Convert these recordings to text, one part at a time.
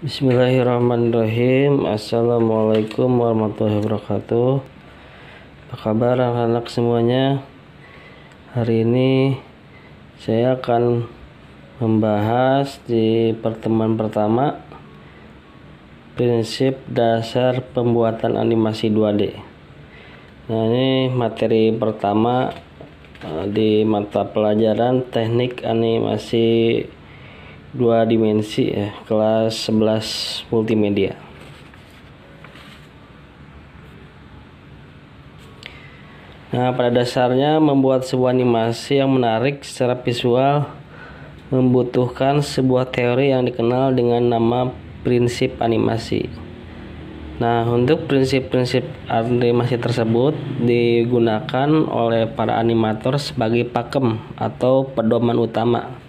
Bismillahirrahmanirrahim. Assalamualaikum warahmatullahi wabarakatuh. Apa kabar anak-anak semuanya? Hari ini saya akan membahas di pertemuan pertama prinsip dasar pembuatan animasi 2D. Nah, ini materi pertama di mata pelajaran teknik animasi 2 dimensi ya, kelas 11 multimedia. Nah, pada dasarnya membuat sebuah animasi yang menarik secara visual membutuhkan sebuah teori yang dikenal dengan nama prinsip animasi. Nah, untuk prinsip-prinsip animasi tersebut digunakan oleh para animator sebagai pakem atau pedoman utama.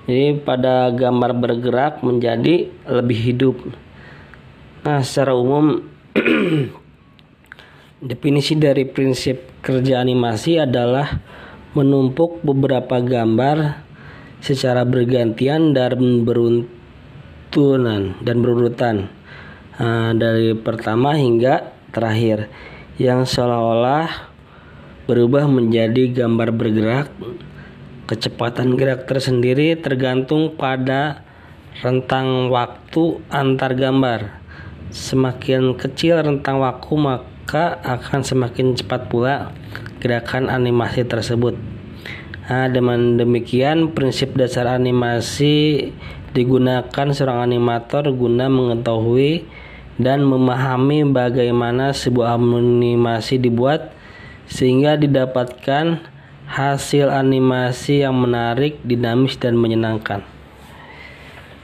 Jadi pada gambar bergerak menjadi lebih hidup. Nah, secara umum definisi dari prinsip kerja animasi adalah menumpuk beberapa gambar secara bergantian dan berurutan dari pertama hingga terakhir yang seolah-olah berubah menjadi gambar bergerak. Kecepatan gerak tersendiri tergantung pada rentang waktu antar gambar. Semakin kecil rentang waktu, maka akan semakin cepat pula gerakan animasi tersebut. Nah, dengan demikian prinsip dasar animasi digunakan seorang animator guna mengetahui dan memahami bagaimana sebuah animasi dibuat sehingga didapatkan hasil animasi yang menarik, dinamis, dan menyenangkan.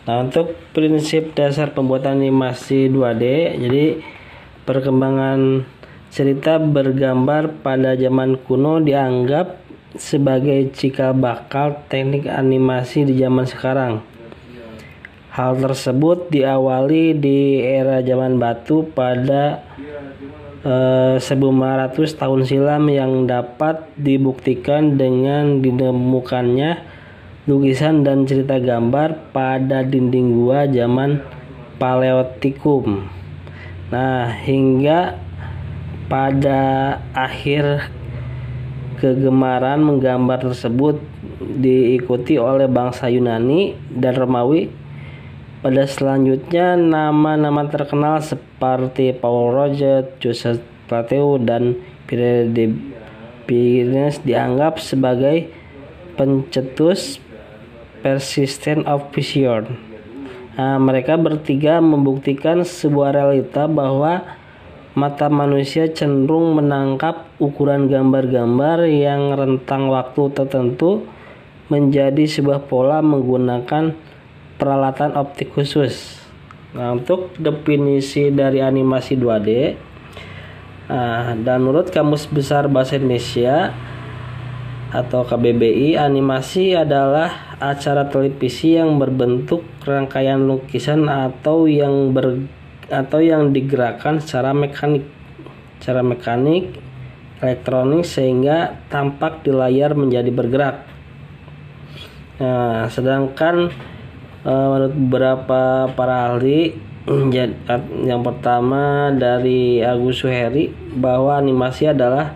Nah, untuk prinsip dasar pembuatan animasi 2D, jadi perkembangan cerita bergambar pada zaman kuno dianggap sebagai cikal bakal teknik animasi di zaman sekarang. Hal tersebut diawali di era zaman batu pada 1500 tahun silam yang dapat dibuktikan dengan ditemukannya lukisan dan cerita gambar pada dinding gua zaman Paleotikum. Nah, hingga pada akhir kegemaran menggambar tersebut diikuti oleh bangsa Yunani dan Romawi. Pada selanjutnya, nama-nama terkenal seperti Paul Roget, Joseph Plateau, dan Pierre de Pines dianggap sebagai pencetus persistent of vision. Nah, mereka bertiga membuktikan sebuah realita bahwa mata manusia cenderung menangkap ukuran gambar-gambar yang rentang waktu tertentu menjadi sebuah pola menggunakan peralatan optik khusus. Nah, untuk definisi dari animasi 2D, dan menurut Kamus Besar Bahasa Indonesia atau KBBI, animasi adalah acara televisi yang berbentuk rangkaian lukisan atau yang digerakkan secara mekanik, elektronik sehingga tampak di layar menjadi bergerak. Nah, sedangkan menurut beberapa para ahli, yang pertama dari Agus Suheri, bahwa animasi adalah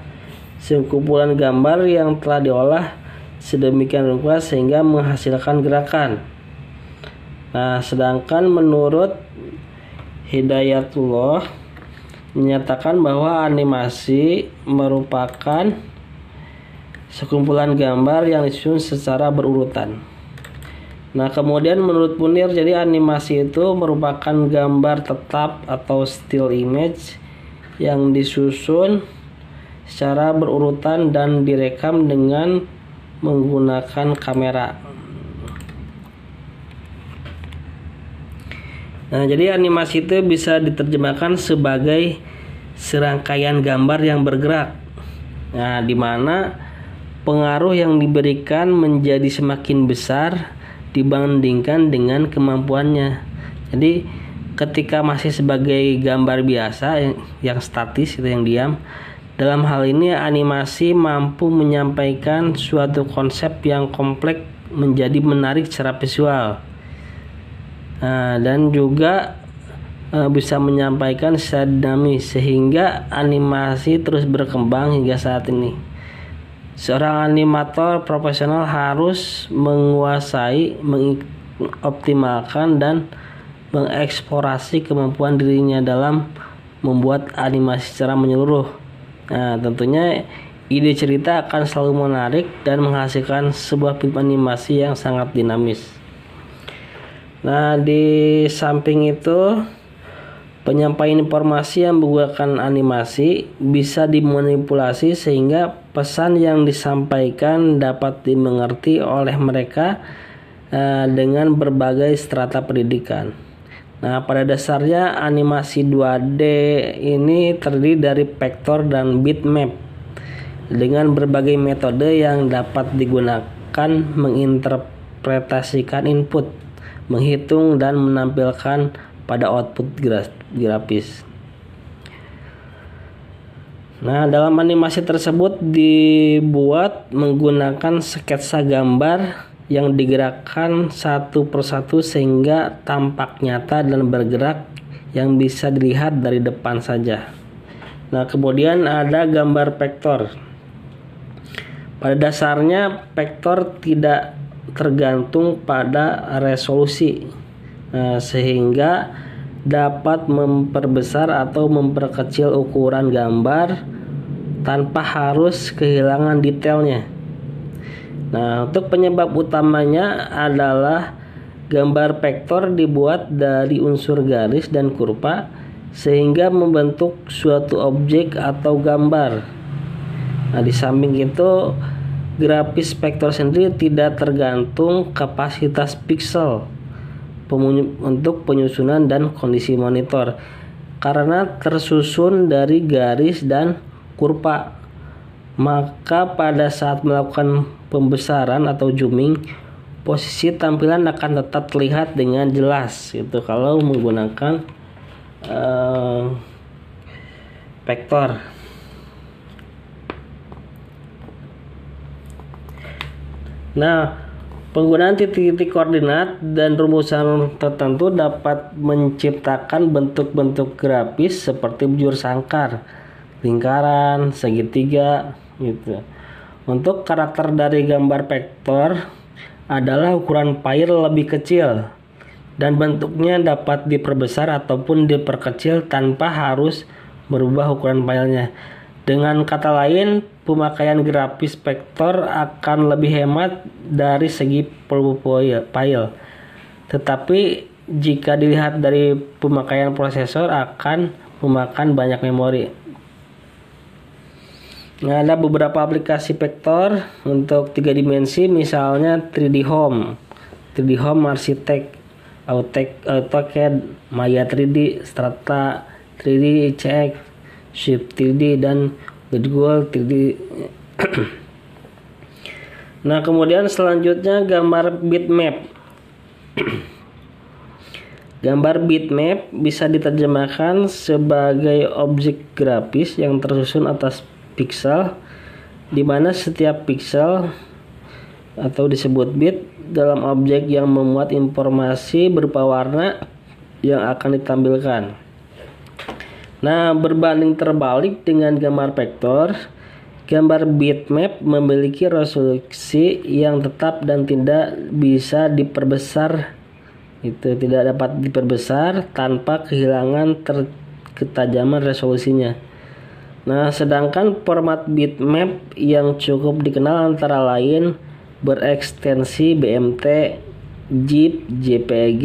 sekumpulan gambar yang telah diolah sedemikian rupa sehingga menghasilkan gerakan. Nah, sedangkan menurut Hidayatullah menyatakan bahwa animasi merupakan sekumpulan gambar yang disusun secara berurutan. Nah, kemudian menurut Munir, jadi animasi itu merupakan gambar tetap atau still image yang disusun secara berurutan dan direkam dengan menggunakan kamera. Nah, jadi animasi itu bisa diterjemahkan sebagai serangkaian gambar yang bergerak. Nah, di mana pengaruh yang diberikan menjadi semakin besar dibandingkan dengan kemampuannya. Jadi ketika masih sebagai gambar biasa yang statis, itu yang diam, dalam hal ini animasi mampu menyampaikan suatu konsep yang kompleks menjadi menarik secara visual. Dan juga bisa menyampaikan secara dinamis sehingga animasi terus berkembang hingga saat ini. Seorang animator profesional harus menguasai, mengoptimalkan dan mengeksplorasi kemampuan dirinya dalam membuat animasi secara menyeluruh. Tentunya ide cerita akan selalu menarik dan menghasilkan sebuah film animasi yang sangat dinamis. Di samping itu, penyampaian informasi yang menggunakan animasi bisa dimanipulasi sehingga pesan yang disampaikan dapat dimengerti oleh mereka dengan berbagai strata pendidikan. Pada dasarnya animasi 2D ini terdiri dari vektor dan bitmap dengan berbagai metode yang dapat digunakan menginterpretasikan input, menghitung dan menampilkan pada output grafis. Dalam animasi tersebut dibuat menggunakan sketsa gambar yang digerakkan satu persatu sehingga tampak nyata dan bergerak yang bisa dilihat dari depan saja. Kemudian ada gambar vektor. Pada dasarnya vektor tidak tergantung pada resolusi, sehingga dapat memperbesar atau memperkecil ukuran gambar tanpa harus kehilangan detailnya. Untuk penyebab utamanya adalah gambar vektor dibuat dari unsur garis dan kurva sehingga membentuk suatu objek atau gambar. Di samping itu, grafis vektor sendiri tidak tergantung kapasitas piksel untuk penyusunan dan kondisi monitor karena tersusun dari garis dan kurva. Maka pada saat melakukan pembesaran atau zooming, posisi tampilan akan tetap terlihat dengan jelas kalau menggunakan vektor. Penggunaan titik-titik koordinat dan rumusan tertentu dapat menciptakan bentuk-bentuk grafis seperti bujur sangkar, lingkaran, segitiga Untuk karakter dari gambar vektor adalah ukuran file lebih kecil dan bentuknya dapat diperbesar ataupun diperkecil tanpa harus merubah ukuran filenya. Dengan kata lain, pemakaian grafis vektor akan lebih hemat dari segi volume file. Tetapi jika dilihat dari pemakaian prosesor akan memakan banyak memori. Ada beberapa aplikasi vektor untuk 3 dimensi, misalnya 3D Home, 3D Home Architect, AutoCAD, Maya 3D, Strata 3D, CX, Swift 3D, dan Google 3D. Kemudian selanjutnya gambar bitmap. Gambar bitmap bisa diterjemahkan sebagai objek grafis yang tersusun atas piksel, di mana setiap piksel atau disebut bit dalam objek yang memuat informasi berupa warna yang akan ditampilkan. Berbanding terbalik dengan gambar vektor, gambar bitmap memiliki resolusi yang tetap dan tidak bisa diperbesar. Tidak dapat diperbesar tanpa kehilangan ketajaman resolusinya. Sedangkan format bitmap yang cukup dikenal antara lain berekstensi BMT, GIF, JPG,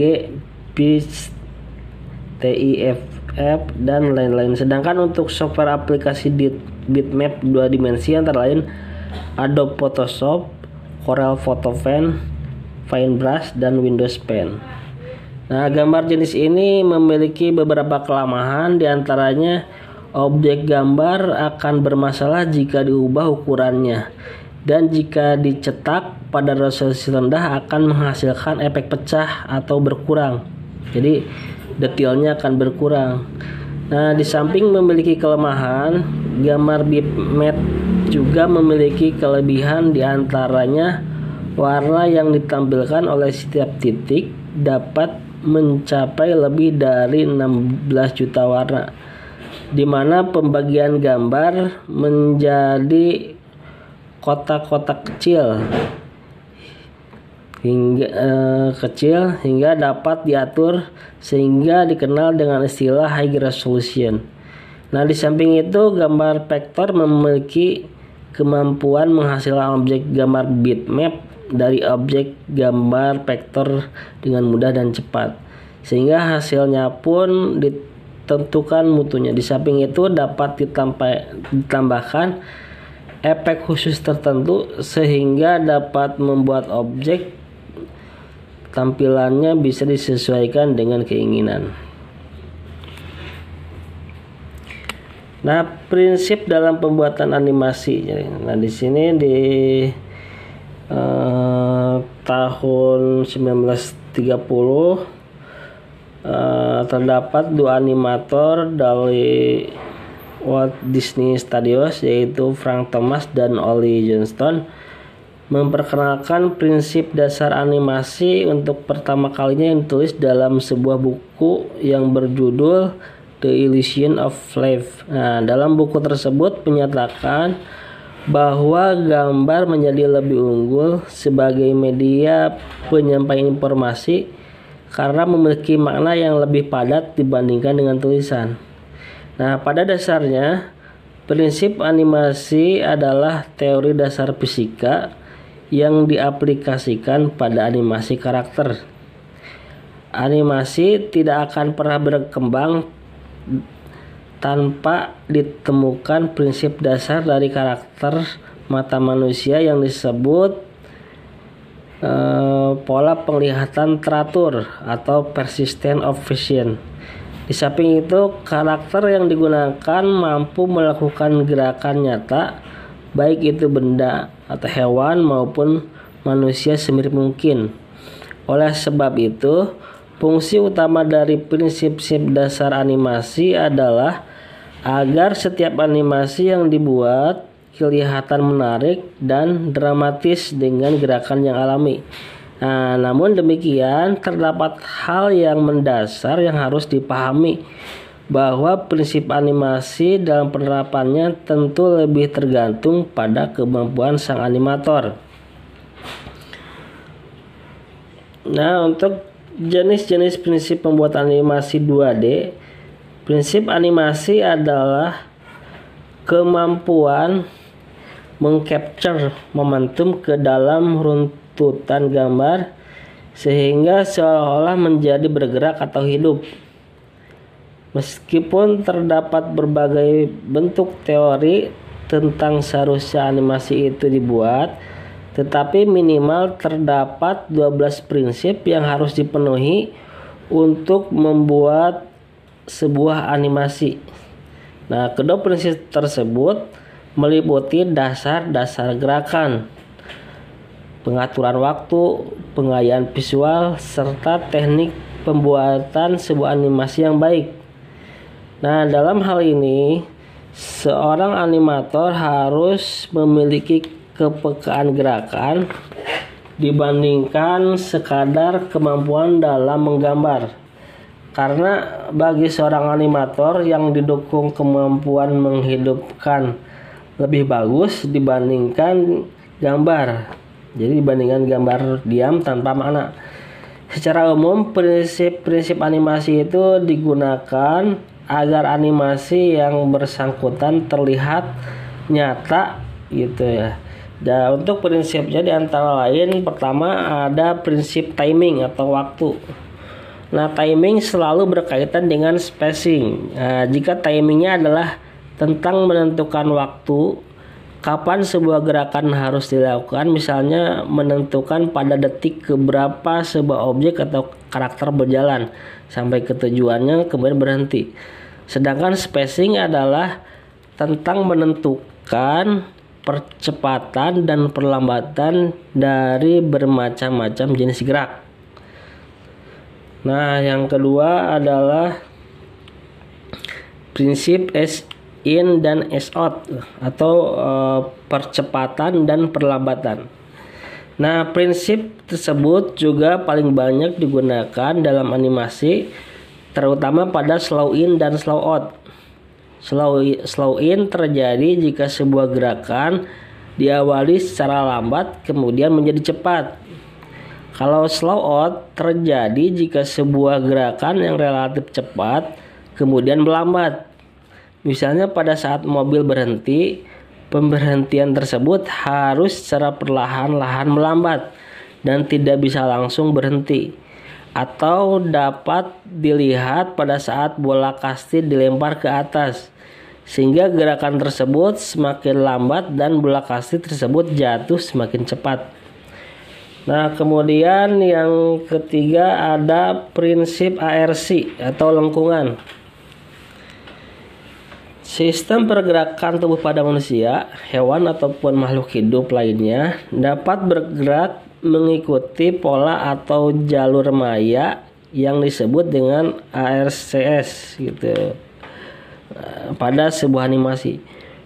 PIX, TIFF, dan lain-lain. Sedangkan untuk software aplikasi bitmap 2 dimensi antara lain Adobe Photoshop, Corel Photo Pen, Paintbrush, dan Windows Pen. Gambar jenis ini memiliki beberapa kelemahan, diantaranya objek gambar akan bermasalah jika diubah ukurannya, dan jika dicetak pada resolusi rendah akan menghasilkan efek pecah atau berkurang. Jadi detailnya akan berkurang. Di samping memiliki kelemahan, gambar bitmap juga memiliki kelebihan, diantaranya warna yang ditampilkan oleh setiap titik dapat mencapai lebih dari 16 juta warna, di mana pembagian gambar menjadi kotak-kotak kecil hingga dapat diatur sehingga dikenal dengan istilah high resolution. Nah, di samping itu gambar vektor memiliki kemampuan menghasilkan objek gambar bitmap dari objek gambar vektor dengan mudah dan cepat, sehingga hasilnya pun ditentukan mutunya. Di samping itu dapat ditambahkan efek khusus tertentu sehingga dapat membuat objek tampilannya bisa disesuaikan dengan keinginan. Nah, prinsip dalam pembuatan animasi. Nah, di sini di tahun 1930 terdapat dua animator dari Walt Disney Studios, yaitu Frank Thomas dan Ollie Johnston, memperkenalkan prinsip dasar animasi untuk pertama kalinya yang ditulis dalam sebuah buku yang berjudul The Illusion of Life. Nah, dalam buku tersebut menyatakan bahwa gambar menjadi lebih unggul sebagai media penyampaian informasi karena memiliki makna yang lebih padat dibandingkan dengan tulisan. Nah, pada dasarnya prinsip animasi adalah teori dasar fisika yang diaplikasikan pada animasi karakter. Animasi tidak akan pernah berkembang tanpa ditemukan prinsip dasar dari karakter mata manusia yang disebut pola penglihatan teratur atau persistent of vision. Di samping itu, karakter yang digunakan mampu melakukan gerakan nyata, baik itu benda atau hewan maupun manusia semirip mungkin. Oleh sebab itu, fungsi utama dari prinsip dasar animasi adalah agar setiap animasi yang dibuat kelihatan menarik dan dramatis dengan gerakan yang alami. Nah, namun demikian terdapat hal yang mendasar yang harus dipahami, bahwa prinsip animasi dalam penerapannya tentu lebih tergantung pada kemampuan sang animator. Nah, untuk jenis-jenis prinsip pembuatan animasi 2D, prinsip animasi adalah kemampuan mengcapture momentum ke dalam runtutan gambar sehingga seolah-olah menjadi bergerak atau hidup. Meskipun terdapat berbagai bentuk teori tentang seharusnya animasi itu dibuat, tetapi minimal terdapat 12 prinsip yang harus dipenuhi untuk membuat sebuah animasi. Nah, kedua prinsip tersebut meliputi dasar-dasar gerakan, pengaturan waktu, pengayaan visual, serta teknik pembuatan sebuah animasi yang baik. Nah, dalam hal ini, seorang animator harus memiliki kepekaan gerakan dibandingkan sekadar kemampuan dalam menggambar. Karena bagi seorang animator yang didukung kemampuan menghidupkan lebih bagus dibandingkan gambar. Jadi dibandingkan gambar diam tanpa makna. Secara umum prinsip-prinsip animasi itu digunakan agar animasi yang bersangkutan terlihat nyata gitu ya. Dan untuk prinsipnya di antara lain, pertama ada prinsip timing atau waktu. Nah, timing selalu berkaitan dengan spacing. Nah, jika timingnya adalah tentang menentukan waktu kapan sebuah gerakan harus dilakukan, misalnya menentukan pada detik keberapa sebuah objek atau karakter berjalan sampai ke tujuannya kemudian berhenti. Sedangkan spacing adalah tentang menentukan percepatan dan perlambatan dari bermacam-macam jenis gerak. Nah, yang kedua adalah prinsip S in dan S out atau percepatan dan perlambatan. Nah, prinsip tersebut juga paling banyak digunakan dalam animasi, terutama pada slow in dan slow out. Slow in terjadi jika sebuah gerakan diawali secara lambat kemudian menjadi cepat. Kalau slow out terjadi jika sebuah gerakan yang relatif cepat kemudian melambat. Misalnya pada saat mobil berhenti, pemberhentian tersebut harus secara perlahan-lahan melambat dan tidak bisa langsung berhenti. Atau dapat dilihat pada saat bola kasti dilempar ke atas, sehingga gerakan tersebut semakin lambat dan bola kasti tersebut jatuh semakin cepat. Nah, kemudian yang ketiga ada prinsip ARC atau lengkungan. Sistem pergerakan tubuh pada manusia, hewan ataupun makhluk hidup lainnya dapat bergerak mengikuti pola atau jalur maya yang disebut dengan ARCS gitu. Pada sebuah animasi,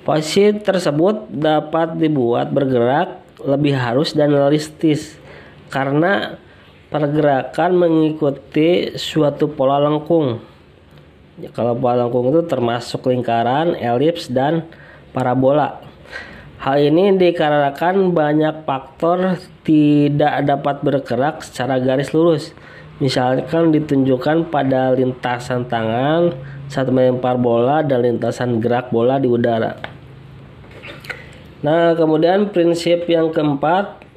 posisi tersebut dapat dibuat bergerak lebih halus dan realistis karena pergerakan mengikuti suatu pola lengkung. Kalau pola lengkung itu termasuk lingkaran, elips, dan parabola. Hal ini dikarenakan banyak faktor tidak dapat bergerak secara garis lurus. Misalkan ditunjukkan pada lintasan tangan saat melempar bola dan lintasan gerak bola di udara. Nah, kemudian prinsip yang keempat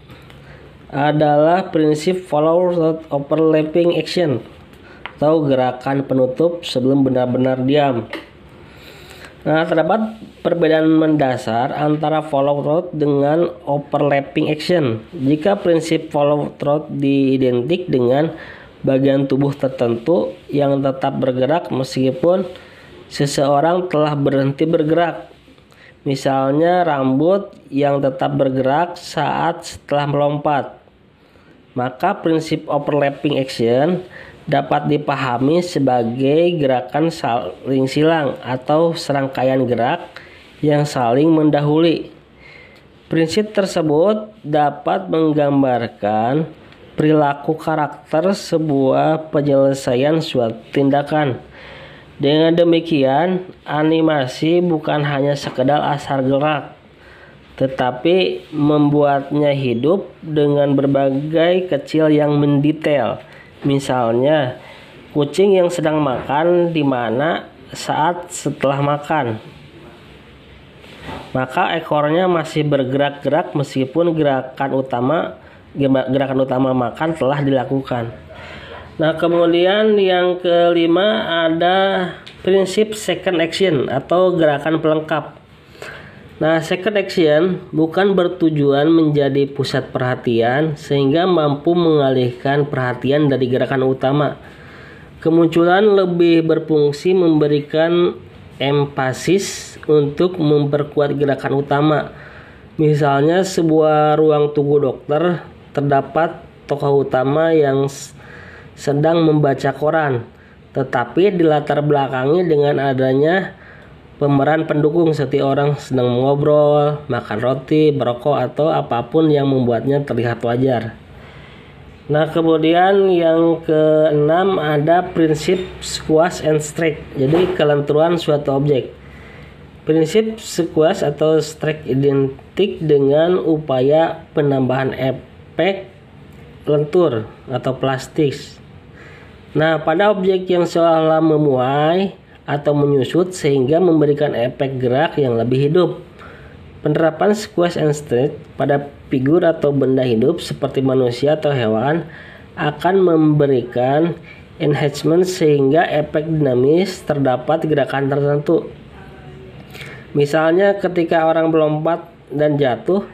adalah prinsip follow without overlapping action atau gerakan penutup sebelum benar-benar diam. Nah, terdapat perbedaan mendasar antara follow through dengan overlapping action. Jika prinsip follow through diidentik dengan bagian tubuh tertentu yang tetap bergerak meskipun seseorang telah berhenti bergerak. Misalnya rambut yang tetap bergerak saat setelah melompat. Maka prinsip overlapping action dapat dipahami sebagai gerakan saling silang atau serangkaian gerak yang saling mendahului. Prinsip tersebut dapat menggambarkan perilaku karakter sebuah penyelesaian suatu tindakan. Dengan demikian, animasi bukan hanya sekedar asal gerak, tetapi membuatnya hidup dengan berbagai kecil yang mendetail. Misalnya, kucing yang sedang makan di mana saat setelah makan, maka ekornya masih bergerak-gerak meskipun gerakan utama makan telah dilakukan. Nah, kemudian yang kelima ada prinsip second action atau gerakan pelengkap. Nah, second action bukan bertujuan menjadi pusat perhatian sehingga mampu mengalihkan perhatian dari gerakan utama. Kemunculan lebih berfungsi memberikan empasis untuk memperkuat gerakan utama. Misalnya sebuah ruang tunggu dokter, terdapat tokoh utama yang sedang membaca koran, tetapi dilatar belakangi dengan adanya pemeran pendukung seperti orang sedang mengobrol, makan roti, merokok, atau apapun yang membuatnya terlihat wajar. Nah, kemudian yang keenam ada prinsip squash and strike, jadi kelenturan suatu objek. Prinsip squash atau strike identik dengan upaya penambahan efek lentur atau plastik. Nah, pada objek yang seolah-olah memuai atau menyusut sehingga memberikan efek gerak yang lebih hidup. Penerapan squash and strike pada figur atau benda hidup seperti manusia atau hewan akan memberikan enhancement sehingga efek dinamis terdapat gerakan tertentu. Misalnya ketika orang melompat dan jatuh,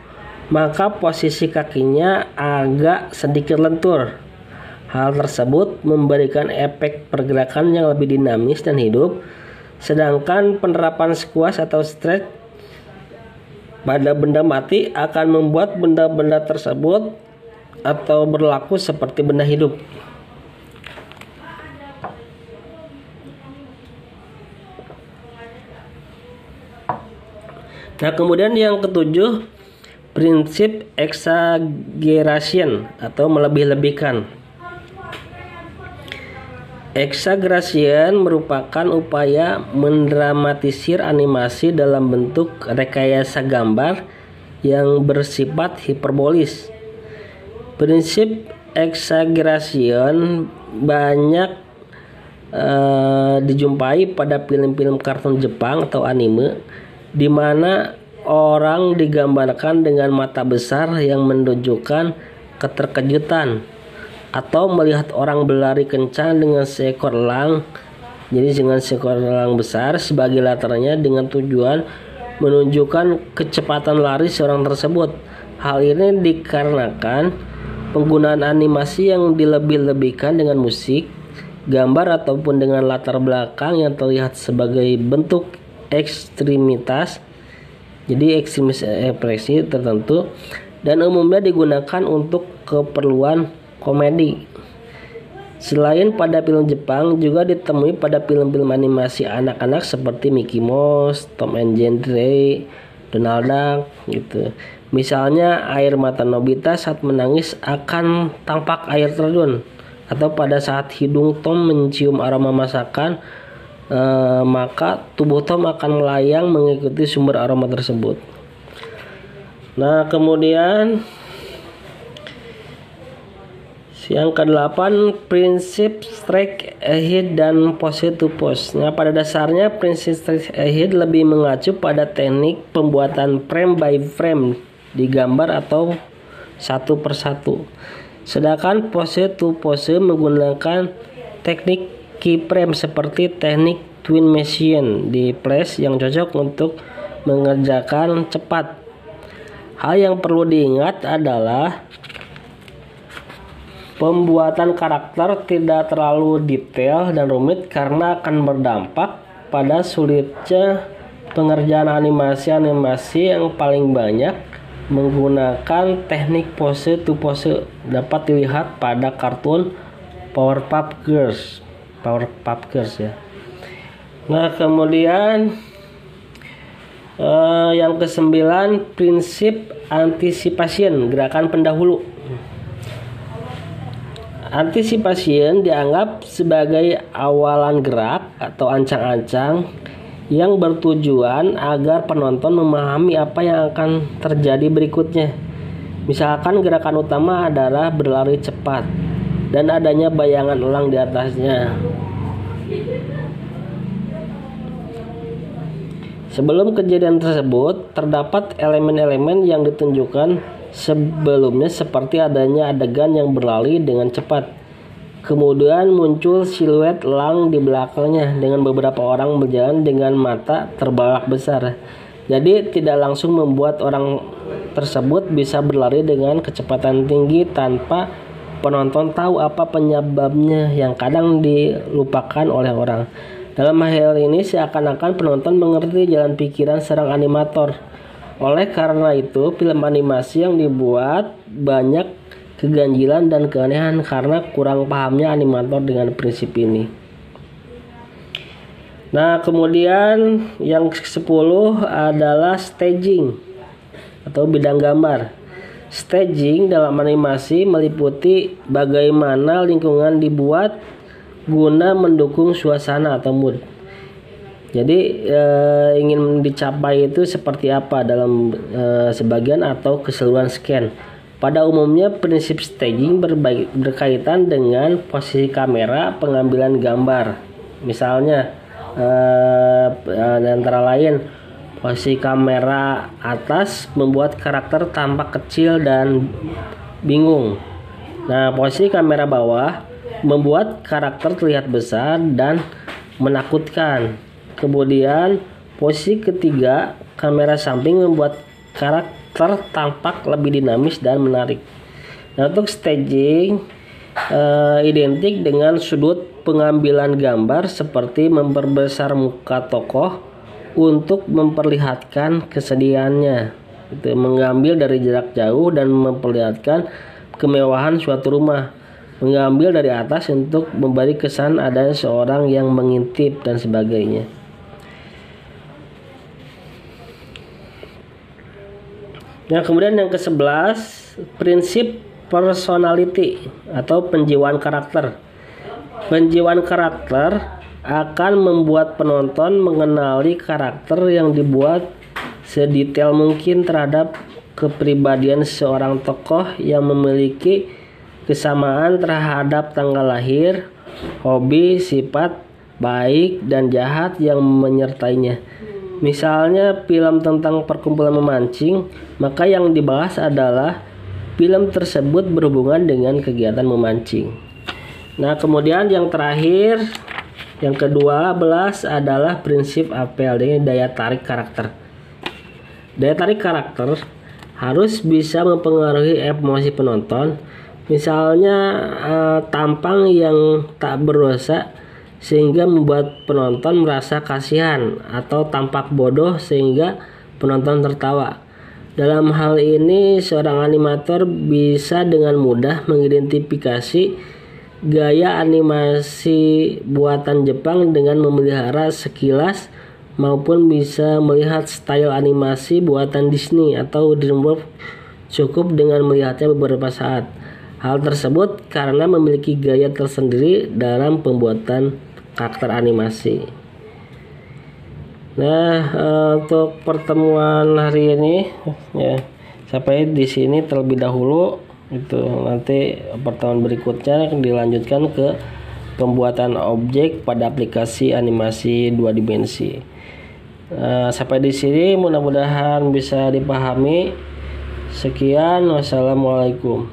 maka posisi kakinya agak sedikit lentur. Hal tersebut memberikan efek pergerakan yang lebih dinamis dan hidup, sedangkan penerapan squash atau strike pada benda mati akan membuat benda-benda tersebut atau berlaku seperti benda hidup. Nah, kemudian yang ketujuh, Prinsip exaggeration atau melebih-lebihkan. Exaggeration merupakan upaya mendramatisir animasi dalam bentuk rekayasa gambar yang bersifat hiperbolis. Prinsip exaggeration banyak dijumpai pada film-film kartun Jepang atau anime, di mana orang digambarkan dengan mata besar yang menunjukkan keterkejutan, atau melihat orang berlari kencang dengan seekor elang, jadi dengan seekor elang besar sebagai latarnya dengan tujuan menunjukkan kecepatan lari seorang tersebut. Hal ini dikarenakan penggunaan animasi yang dilebih-lebihkan dengan musik, gambar ataupun dengan latar belakang yang terlihat sebagai bentuk ekstremitas, jadi ekstremis ekspresi tertentu, dan umumnya digunakan untuk keperluan komedi. Selain pada film Jepang, juga ditemui pada film-film animasi anak-anak seperti Mickey Mouse, Tom and Jerry, Donald Duck gitu. Misalnya air mata Nobita saat menangis akan tampak air terjun, atau pada saat hidung Tom mencium aroma masakan, maka tubuh Tom akan melayang mengikuti sumber aroma tersebut. Nah, kemudian yang ke-8, prinsip straight ahead dan pose to pose. Nah, pada dasarnya prinsip straight ahead lebih mengacu pada teknik pembuatan frame by frame di gambar atau satu persatu. Sedangkan pose to pose menggunakan teknik keyframe seperti teknik twin motion di flash yang cocok untuk mengerjakan cepat. Hal yang perlu diingat adalah pembuatan karakter tidak terlalu detail dan rumit karena akan berdampak pada sulitnya pengerjaan animasi yang paling banyak menggunakan teknik pose to pose dapat dilihat pada kartun Powerpuff Girls ya. Nah, kemudian yang ke-9, prinsip anticipation, gerakan pendahulu. Anticipation dianggap sebagai awalan gerak atau ancang-ancang yang bertujuan agar penonton memahami apa yang akan terjadi berikutnya. Misalkan gerakan utama adalah berlari cepat dan adanya bayangan elang di atasnya. Sebelum kejadian tersebut, terdapat elemen-elemen yang ditunjukkan sebelumnya seperti adanya adegan yang berlari dengan cepat. Kemudian muncul siluet elang di belakangnya dengan beberapa orang berjalan dengan mata terbelalak besar. Jadi tidak langsung membuat orang tersebut bisa berlari dengan kecepatan tinggi tanpa penonton tahu apa penyebabnya, yang kadang dilupakan oleh orang. Dalam hal ini seakan-akan penonton mengerti jalan pikiran seorang animator. Oleh karena itu, film animasi yang dibuat banyak keganjilan dan keanehan karena kurang pahamnya animator dengan prinsip ini. Nah, kemudian yang ke-10 adalah staging atau bidang gambar. Staging dalam animasi meliputi bagaimana lingkungan dibuat guna mendukung suasana atau mood. Jadi ingin dicapai itu seperti apa dalam sebagian atau keseluruhan scan. Pada umumnya prinsip staging berkaitan dengan posisi kamera pengambilan gambar. Misalnya antara lain posisi kamera atas membuat karakter tampak kecil dan bingung. Nah, posisi kamera bawah membuat karakter terlihat besar dan menakutkan. Kemudian posisi ketiga, kamera samping membuat karakter tampak lebih dinamis dan menarik. Nah, untuk staging identik dengan sudut pengambilan gambar seperti memperbesar muka tokoh untuk memperlihatkan kesedihannya. Itu mengambil dari jarak jauh dan memperlihatkan kemewahan suatu rumah. Mengambil dari atas untuk memberi kesan adanya seorang yang mengintip dan sebagainya. Nah, kemudian yang ke-11, prinsip personality atau penjiwaan karakter. Penjiwaan karakter akan membuat penonton mengenali karakter yang dibuat sedetail mungkin terhadap kepribadian seorang tokoh yang memiliki kesamaan terhadap tanggal lahir, hobi, sifat baik dan jahat yang menyertainya. Misalnya film tentang perkumpulan memancing, maka yang dibahas adalah film tersebut berhubungan dengan kegiatan memancing. Nah, kemudian yang terakhir, yang ke-12 adalah prinsip apel, dengan daya tarik karakter. Daya tarik karakter harus bisa mempengaruhi emosi penonton. Misalnya tampang yang tak berdosa sehingga membuat penonton merasa kasihan, atau tampak bodoh sehingga penonton tertawa. Dalam hal ini, seorang animator bisa dengan mudah mengidentifikasi gaya animasi buatan Jepang dengan memelihara sekilas, maupun bisa melihat style animasi buatan Disney atau DreamWorks cukup dengan melihatnya beberapa saat. Hal tersebut karena memiliki gaya tersendiri dalam pembuatan karakter animasi. Nah, untuk pertemuan hari ini ya sampai di sini terlebih dahulu. Itu nanti pertemuan berikutnya dilanjutkan ke pembuatan objek pada aplikasi animasi 2 dimensi. Sampai di sini mudah-mudahan bisa dipahami. Sekian, wassalamualaikum.